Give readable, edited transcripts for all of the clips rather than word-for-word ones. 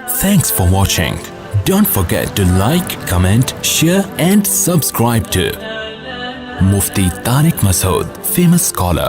Thanks for watching. Don't forget to like, comment, share and subscribe to Mufti Tariq Masood, famous scholar.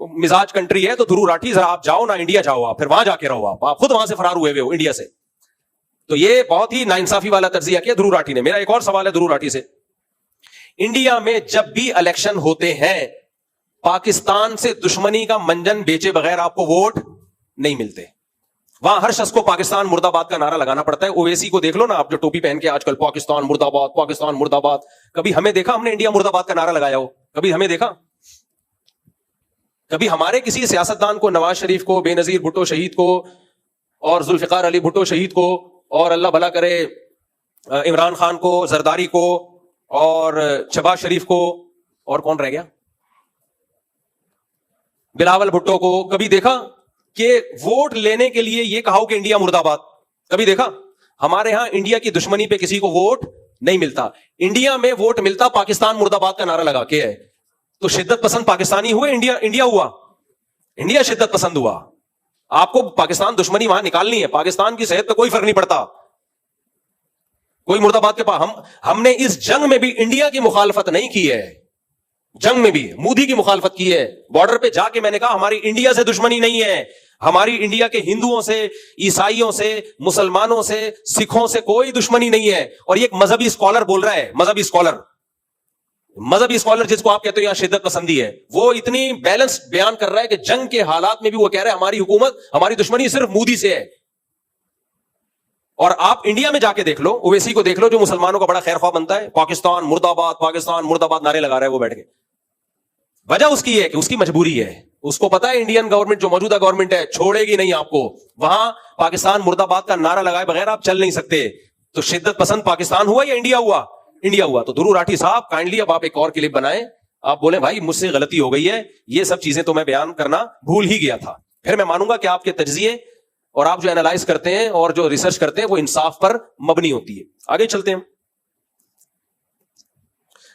مزاج country ہے تو دھرو راٹھی ذرا آپ جاؤ نا انڈیا جاؤ, آپ پھر وہاں جا کے رہو, آپ خود وہاں سے فرار ہوئے ہو انڈیا سے. تو یہ بہت ہی ناانصافی والا تجزیہ کیا دھرو راٹھی نے. میرا ایک اور سوال ہے دھرو راٹھی سے, انڈیا میں جب بھی الیکشن ہوتے ہیں پاکستان سے دشمنی کا منجن بیچے بغیر آپ کو ووٹ نہیں ملتے. وہاں ہر شخص کو پاکستان مرد آباد کا نعرہ لگانا پڑتا ہے. اویسی کو دیکھ لو نا آپ, جو ٹوپی پہن کے آج کل پاکستان مرد آباد, پاکستان مرد آباد. کبھی ہمیں دیکھا ہم نے انڈیا مرد آباد کا نعرہ لگایا ہو؟ کبھی ہمیں دیکھا؟ کبھی ہمارے کسی سیاستدان کو, نواز شریف کو, بے نظیر بھٹو شہید کو, اور ذوالفقار علی بھٹو شہید کو, اور اللہ بھلا کرے عمران خان کو, زرداری کو, اور شہباز شریف کو, اور کون رہ گیا, بلاول بھٹو کو, کبھی دیکھا کہ ووٹ لینے کے لیے یہ کہا کہ انڈیا مرد آباد؟ کبھی دیکھا؟ ہمارے ہاں انڈیا کی دشمنی پہ کسی کو ووٹ نہیں ملتا. انڈیا میں ووٹ ملتا پاکستان مرد آباد کا نعرہ لگا کے ہے. تو شدت پسند پاکستانی ہوئے, انڈیا ہوا, انڈیا شدت پسند ہوا. آپ کو پاکستان دشمنی وہاں نکالنی ہے, پاکستان کی صحت پہ کوئی فرق نہیں پڑتا, کوئی مرد آباد کے پاس. ہم نے اس جنگ میں بھی انڈیا کی مخالفت نہیں کی ہے, جنگ میں بھی مودی کی مخالفت کی ہے. بارڈر پہ جا کے میں نے کہا ہماری انڈیا سے دشمنی نہیں ہے, ہماری انڈیا کے ہندوؤں سے, عیسائیوں سے, مسلمانوں سے, سکھوں سے کوئی دشمنی نہیں ہے. اور یہ ایک مذہبی اسکالر بول رہا ہے, مذہبی اسکالر جس کو آپ کہتے ہو یہاں شدت پسندی ہے, وہ اتنی بیلنس بیان کر رہا ہے کہ جنگ کے حالات میں بھی وہ کہہ رہا ہے ہماری حکومت, ہماری دشمنی صرف مودی سے ہے. اور آپ انڈیا میں جا کے دیکھ لو, اویسی کو دیکھ لو جو مسلمانوں کا بڑا خیر خواہ بنتا ہے, پاکستان مرد آباد, پاکستان مرد آباد نعرے لگا رہا ہے وہ بیٹھ کے. وجہ اس کی ہے کہ اس کی مجبوری ہے, اس کو پتا ہے انڈین گورنمنٹ جو موجودہ گورنمنٹ ہے چھوڑے گی نہیں آپ کو, وہاں پاکستان مرد آباد کا نعرہ لگائے بغیر آپ چل نہیں سکتے. تو شدت پسند پاکستان ہوا یا انڈیا ہوا؟ انڈیا ہوا. تو دھرو راٹھی صاحب کائنڈلی اب آپ ایک اور کلپ بنائیں, آپ بولیں بھائی مجھ سے غلطی ہو گئی ہے, یہ سب چیزیں تو میں بیان کرنا بھول ہی گیا تھا. پھر میں مانوں گا کہ آپ کے تجزیے اور آپ جو اینالائز کرتے ہیں اور جو ریسرچ کرتے ہیں وہ انصاف پر مبنی ہوتی ہے. آگے چلتے ہیں.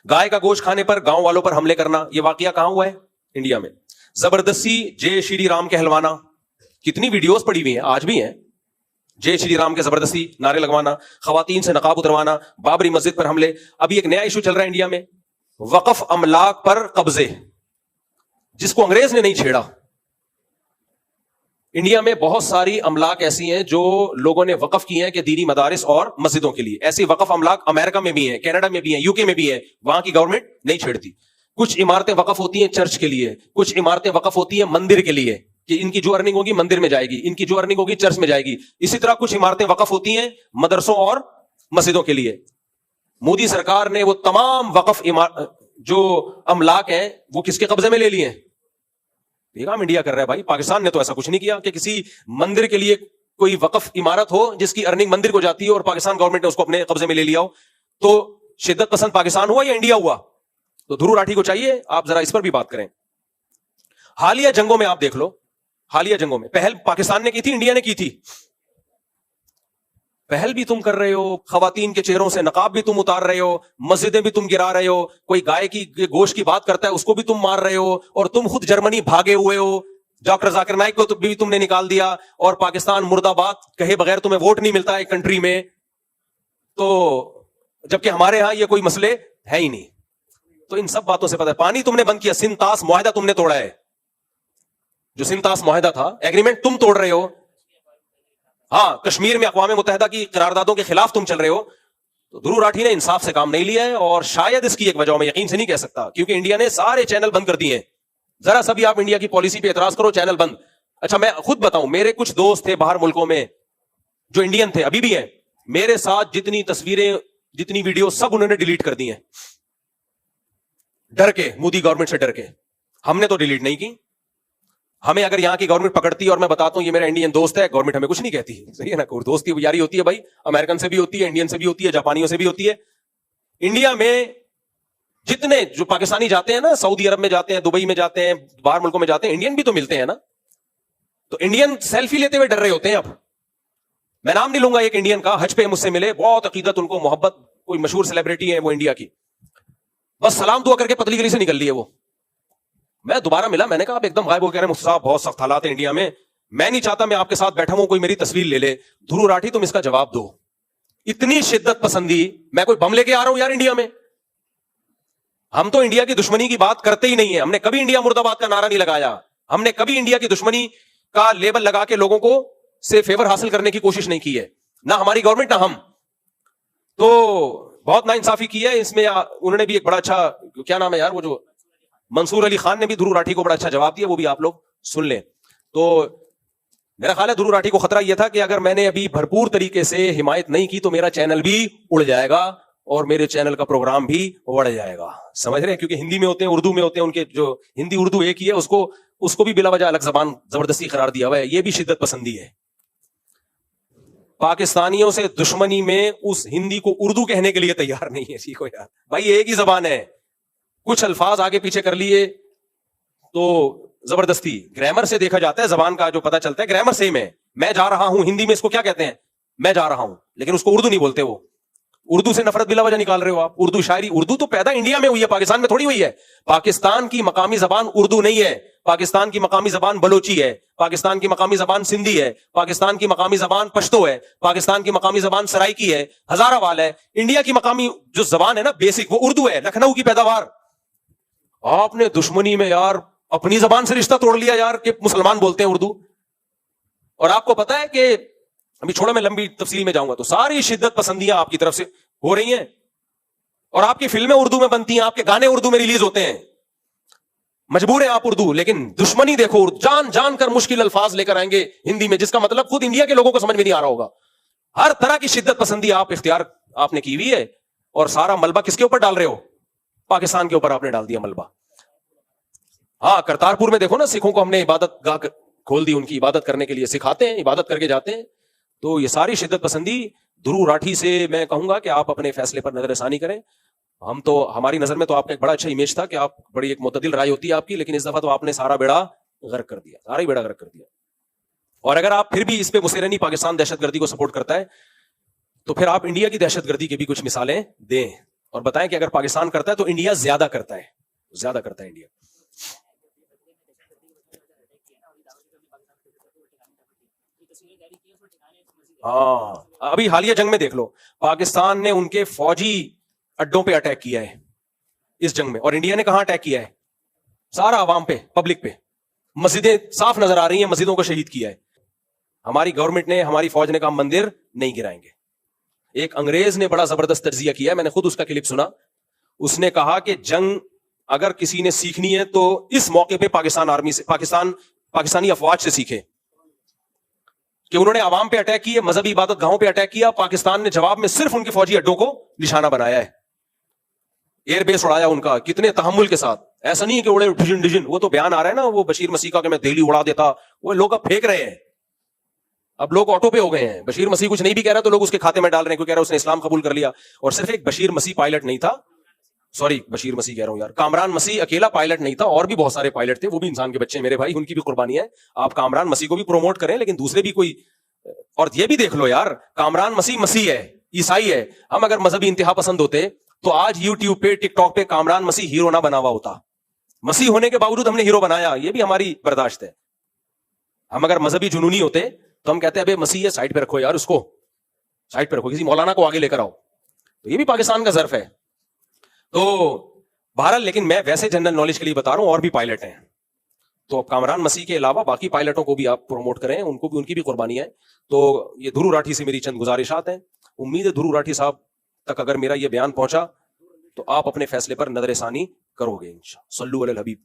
گائے کا گوشت کھانے پر گاؤں والوں پر حملے کرنا, یہ واقعہ کہاں ہوا ہے؟ انڈیا میں. زبردستی جے شری رام کہلوانا, کتنی ویڈیوز پڑی ہوئی ہیں, آج بھی ہیں. جے شری رام کے زبردستی نعرے لگوانا, خواتین سے نقاب اتروانا, بابری مسجد پر حملے. ابھی ایک نیا ایشو چل رہا ہے انڈیا میں, وقف املاک پر قبضے, جس کو انگریز نے نہیں چھیڑا. انڈیا میں بہت ساری املاک ایسی ہیں جو لوگوں نے وقف کی ہیں کہ دینی مدارس اور مسجدوں کے لیے. ایسی وقف املاک امریکہ میں بھی ہیں, کینیڈا میں بھی ہیں, یو کے میں بھی ہیں, وہاں کی گورنمنٹ نہیں چھیڑتی. کچھ عمارتیں وقف ہوتی ہیں چرچ کے لیے, کچھ عمارتیں وقف ہوتی ہیں مندر کے لیے, کہ ان کی جو ارننگ ہوگی مندر میں جائے گی, ان کی جو ارننگ ہوگی چرچ میں جائے گی. اسی طرح کچھ عمارتیں وقف ہوتی ہیں مدرسوں اور مسجدوں کے لیے. مودی سرکار نے وہ تمام وقف جو املاک ہیں وہ کس کے قبضے میں لے لیے ہیں؟ یہ کام انڈیا کر رہا ہے بھائی. پاکستان نے تو ایسا کچھ نہیں کیا کہ کسی مندر کے لیے کوئی وقف عمارت ہو جس کی ارننگ مندر کو جاتی ہے اور پاکستان گورنمنٹ نے اس کو اپنے قبضے میں لے لیا ہو. تو شدت پسند پاکستان ہوا یا انڈیا ہوا؟ تو دھرو راٹھی کو چاہیے آپ ذرا اس پر بھی بات کریں. حالیہ جنگوں میں آپ دیکھ لو, حالیہ جنگوں میں پہل پاکستان نے کی تھی, انڈیا نے کی تھی. پہل بھی تم کر رہے ہو, خواتین کے چہروں سے نقاب بھی تم اتار رہے ہو, مسجدیں بھی تم گرا رہے ہو, کوئی گائے کی گوشت کی بات کرتا ہے اس کو بھی تم مار رہے ہو, اور تم خود جرمنی بھاگے ہوئے ہو, ڈاکٹر ذاکر نائک کو بھی تم نے نکال دیا, اور پاکستان مرد آباد کہے بغیر تمہیں ووٹ نہیں ملتا ہے کنٹری میں. تو جبکہ ہمارے ہاں یہ کوئی مسئلے ہے ہی نہیں. تو ان سب باتوں سے پتہ ہے پانی تم نے بند کیا, سنتاس معاہدہ تم نے توڑا ہے, جو سنتاس معاہدہ تھا ایگریمنٹ تم توڑ رہے ہو. ہاں, کشمیر میں اقوام متحدہ کی قراردادوں کے خلاف تم چل رہے ہو. تو دھرو راٹھی نے انصاف سے کام نہیں لیا ہے, اور شاید اس کی ایک وجہ میں یقین سے نہیں کہہ سکتا, کیونکہ انڈیا نے سارے چینل بند کر دیے ہیں. ذرا سا بھی آپ انڈیا کی پالیسی پہ اعتراض کرو, چینل بند. اچھا میں خود بتاؤں, میرے کچھ دوست تھے باہر ملکوں میں جو انڈین تھے, ابھی بھی ہیں میرے ساتھ, جتنی تصویریں جتنی ویڈیو سب انہوں نے ڈیلیٹ کر دی ہیں, ڈر کے, مودی گورنمنٹ سے ڈر کے. ہم نے تو ڈیلیٹ نہیں کی. ہمیں اگر یہاں کی گورنمنٹ پکڑتی ہے اور میں بتاتا ہوں یہ میرا انڈین دوست ہے, گورنمنٹ ہمیں کچھ نہیں کہتی, صحیح ہے نا. دوستی یاری ہوتی ہے بھائی, امریکن سے بھی ہوتی ہے, انڈین سے بھی ہوتی ہے, جاپانیوں سے بھی ہوتی ہے. انڈیا میں جتنے جو پاکستانی جاتے ہیں نا, سعودی عرب میں جاتے ہیں, دبئی میں جاتے ہیں, باہر ملکوں میں جاتے ہیں, انڈین بھی تو ملتے ہیں نا. تو انڈین سیلفی لیتے ہوئے ڈر رہے ہوتے ہیں. اب میں نام نہیں لوں گا ایک انڈین کا, حج پہ مجھ سے ملے, بہت عقیدت ان کو, محبت, کوئی مشہور سیلیبریٹی ہے وہ انڈیا کی, بس سلام دعا کر کے پتلی گلی سے نکل لی ہے وہ. میں دوبارہ ملا, میں نے کہا آپ ایک دم غائب ہو, کہہ رہے ہیں مفتی صاحب بہت سخت حالات ہیں انڈیا میں, میں نہیں چاہتا میں آپ کے ساتھ بیٹھا ہوں کوئی میری تصویر لے لے. دھرو راٹھی تم اس کا جواب دو. اتنی شدت پسندی, میں کوئی بم لے کے آ رہا ہوں یار انڈیا میں؟ ہم تو انڈیا کی دشمنی کی بات کرتے ہی نہیں ہے, ہم نے کبھی انڈیا مرد آباد کا نعرہ نہیں لگایا. ہم نے کبھی انڈیا کی دشمنی کا لیبل لگا کے لوگوں کو سے فیور حاصل کرنے کی کوشش نہیں کی ہے, نہ ہماری گورنمنٹ نہ ہم. تو بہت ناانصافی کی ہے اس میں. انہوں نے بھی ایک بڑا اچھا, کیا نام ہے یار, وہ جو منصور علی خان نے بھی دھرو راٹھی کو بڑا اچھا جواب دیا, وہ بھی آپ لوگ سن لیں. تو میرا خیال ہے دھرو راٹھی کو خطرہ یہ تھا کہ اگر میں نے ابھی بھرپور طریقے سے حمایت نہیں کی تو میرا چینل بھی اڑ جائے گا اور میرے چینل کا پروگرام بھی بڑھ جائے گا. سمجھ رہے ہیں, کیونکہ ہندی میں ہوتے ہیں, اردو میں ہوتے ہیں, ان کے جو ہندی اردو ایک ہی ہے, اس کو بھی بلا وجہ الگ زبان زبردستی قرار دیا ہوا ہے. یہ بھی شدت پسندی ہے. پاکستانیوں سے دشمنی میں اس ہندی کو اردو کہنے کے لیے تیار نہیں ہے. سیکھو یار بھائی, ایک ہی زبان ہے, کچھ الفاظ آگے پیچھے کر لیے تو زبردستی. گرامر سے دیکھا جاتا ہے, زبان کا جو پتہ چلتا ہے گرامر سیم ہے. میں جا رہا ہوں ہندی میں اس کو کیا کہتے ہیں, میں جا رہا ہوں, لیکن اس کو اردو نہیں بولتے. وہ اردو سے نفرت بلا وجہ نکال رہے ہو آپ. اردو شاعری, اردو تو پیدا انڈیا میں ہوئی ہے, پاکستان میں تھوڑی ہوئی ہے. پاکستان کی مقامی زبان اردو نہیں ہے, پاکستان کی مقامی زبان بلوچی ہے, پاکستان کی مقامی زبان سندھی ہے, پاکستان کی مقامی زبان پشتو ہے, پاکستان کی مقامی زبان سرائکی ہے, ہزارہ وال ہے. انڈیا کی مقامی جو زبان ہے نا بیسک, وہ اردو ہے, لکھنؤ کی پیداوار. آپ نے دشمنی میں یار اپنی زبان سے رشتہ توڑ لیا یار کہ مسلمان بولتے ہیں اردو. اور آپ کو پتا ہے کہ ابھی چھوڑا, میں لمبی تفصیل میں جاؤں گا, تو ساری شدت پسندیاں آپ کی طرف سے ہو رہی ہیں, اور آپ کی فلمیں اردو میں بنتی ہیں, آپ کے گانے اردو میں ریلیز ہوتے ہیں. مجبور ہیں آپ اردو, لیکن دشمنی دیکھو, جان جان کر مشکل الفاظ لے کر آئیں گے ہندی میں, جس کا مطلب خود انڈیا کے لوگوں کو سمجھ میں نہیں آ رہا ہوگا. ہر طرح کی شدت پسندی آپ اختیار آپ نے کی ہوئی ہے, اور سارا ملبہ کس کے اوپر ڈال رہے ہو, پاکستان کے اوپر آپ نے ڈال دیا ملبہ. ہاں, کرتارپور میں دیکھو نا, سکھوں کو ہم نے عبادت گاہ کھول دی, ان کی عبادت کرنے کے لیے سکھاتے ہیں, عبادت کر کے جاتے ہیں. تو یہ ساری شدت پسندی, دھرو راٹھی سے میں کہوں گا کہ آپ اپنے فیصلے پر نظر ثانی کریں. ہم تو, ہماری نظر میں تو آپ کا ایک بڑا اچھا امیج تھا کہ آپ بڑی ایک معتدل رائے ہوتی ہے آپ کی, لیکن اس دفعہ تو آپ نے سارا بیڑا غرق کر دیا, سارا ہی بیڑا غرق کر دیا. اور اگر آپ پھر بھی اس پہ مسیرنی پاکستان دہشت گردی کو سپورٹ کرتا ہے, تو پھر آپ انڈیا کی دہشت گردی کی بھی کچھ مثالیں دیں اور بتائیں کہ اگر پاکستان کرتا ہے تو انڈیا زیادہ کرتا ہے, زیادہ کرتا ہے انڈیا. ہاں, ابھی حالیہ جنگ میں دیکھ لو, پاکستان نے ان کے فوجی اڈوں پہ اٹیک کیا ہے اس جنگ میں, اور انڈیا نے کہاں اٹیک کیا ہے, سارا عوام پہ, پبلک پہ. مسجدیں صاف نظر آ رہی ہیں, مسجدوں کو شہید کیا ہے. ہماری گورنمنٹ نے, ہماری فوج نے کہا مندر نہیں گرائیں گے. ایک انگریز نے بڑا زبردست تجزیہ کیا ہے, میں نے خود اس کا کلپ سنا. اس نے کہا کہ جنگ اگر کسی نے سیکھنی ہے تو اس موقع پہ پاکستان آرمی سے, پاکستانی افواج سے سیکھے, کہ انہوں نے عوام پہ اٹیک کیے, مذہبی عبادت گاہوں پہ اٹیک کیا. پاکستان نے جواب میں صرف ان کے فوجی اڈوں کو نشانہ بنایا ہے, ایئر بیس اڑایا ان کا, کتنے تحمل کے ساتھ. ایسا نہیں کہ اڑے ڈجن ڈجن, وہ تو بیان آ رہا ہے نا وہ بشیر مسیح کا کہ میں دہلی اڑا دیتا, وہ لوگ اب پھینک رہے ہیں. اب لوگ آٹو پہ ہو گئے ہیں. بشیر مسیح کچھ نہیں بھی کہہ رہا تو لوگ اس کے کھاتے میں ڈال رہے ہیں, کیوں کہہ رہا ہے اس نے اسلام قبول کر لیا. اور صرف ایک بشیر مسیح پائلٹ نہیں تھا, سوری بشیر مسیح کہہ رہا ہوں یار, کامران مسیح اکیلا پائلٹ نہیں تھا, اور بھی بہت سارے پائلٹ تھے, وہ بھی انسان کے بچے میرے بھائی, ان کی بھی قربانی ہے. آپ کامران مسیح کو بھی پروموٹ کریں, لیکن دوسرے بھی کوئی. اور یہ بھی دیکھ لو یار, کامران مسیح ہے, عیسائی ہے. ہم اگر مذہبی انتہا پسند ہوتے تو آج یوٹیوب پہ, ٹک ٹاک پہ کامران مسیح ہیرو نہ بنا ہوا ہوتا. مسیح ہونے کے باوجود ہم نے ہیرو بنایا, یہ بھی ہماری برداشت ہے. ہم اگر مذہبی جنونی ہوتے تو ہم کہتے ہیں ابے مسیح ہے, سائڈ پہ رکھو یار, اس کو سائڈ پہ رکھو, کسی مولانا کو آگے لے کر آؤ. تو یہ بھی پاکستان کا ظرف ہے. تو بہرحال, لیکن میں ویسے جنرل نالج کے لیے بتا رہا ہوں, اور بھی پائلٹ ہیں. تو اب کامران مسیح کے علاوہ باقی پائلٹوں کو بھی آپ پروموٹ کریں, ان کو بھی, ان کی بھی قربانی ہے. تو یہ دھرو راٹھی سے میری چند گزارشات ہیں. امید ہے دھرو راٹھی صاحب تک اگر میرا یہ بیان پہنچا تو آپ اپنے فیصلے پر نظر ثانی کرو گے انشاءاللہ. صلو علی الحبیب.